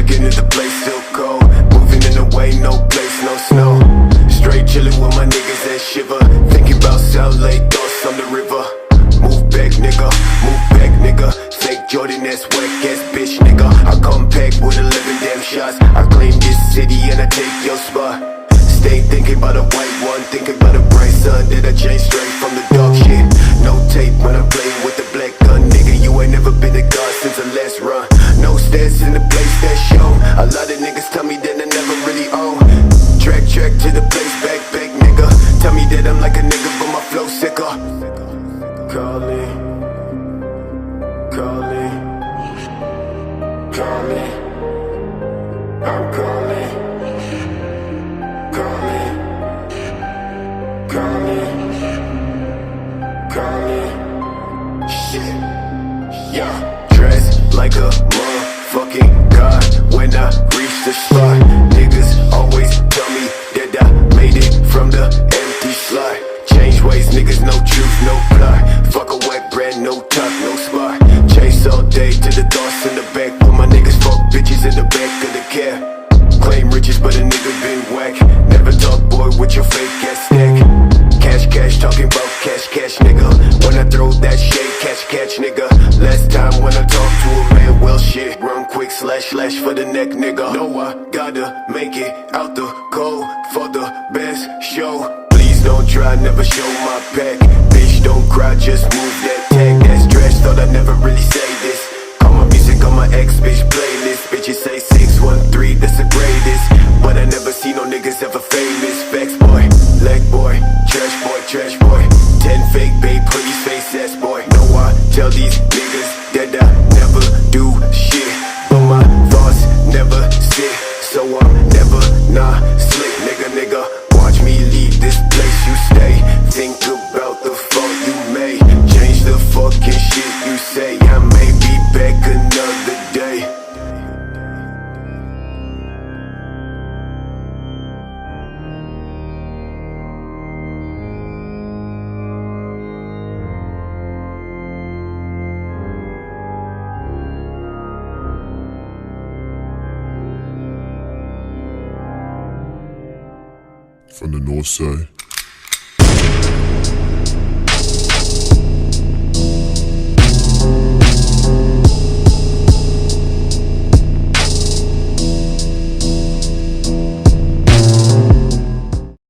checking if the place still cold. Moving in the way, no place, no snow. Straight chillin' with my niggas that shiver. Thinking about South Lake, thoughts on the river. Move back, nigga, move back, nigga. Fake Jordan, that's whack ass bitch, nigga. I come back with 11 damn shots. I claim this city and I take your spot. Stay thinking about a white one, thinking about a bright sun. That I changed straight from the dog shit. No tape when I'm playing with the black gun, nigga. You ain't never been a god since the last run. No stats in the place that's shown. A lot of niggas tell me that I never really own. Track to the place, back, nigga. Tell me that I'm like a nigga, but my flow sicker. Calling, calling, calling. I'm calling, calling, calling, calling. Shit, yeah. Dressed like a motherfucking god when I reach the spot. Niggas always tell me that I made it from the empty slot. Change ways, niggas, no truth, no plot. Fuck a wet brand, no top, no spot. Chase all day to the thoughts in the back. Put my niggas fuck bitches in the back of the cab. Claim riches, but a nigga been whack. Never talk, boy, with your fake ass stack. Cash, talking about cash, nigga. When I throw that shade, catch, nigga. Last time when I talk to a man, well shit. Run quick, slash for the neck, nigga. No, I gotta make it out the cold for the best show. Please don't try, never show my back. Bitch, don't cry, just move that tag. That's trash, thought I'd never really say this. Call my music on my ex-bitch playlist. Bitches say 613, that's the greatest. But I never see no niggas ever famous. Facts, boy, leg boy, trash boy. 10 fake babe, pretty face ass boy. No, I tell these niggas that I never do shit, but my thoughts never sit, so I'm never not slick, nigga. Watch me leave this place you stay. Think about the fault you made. Change the fucking shit you say. I may be back another day. From the north side.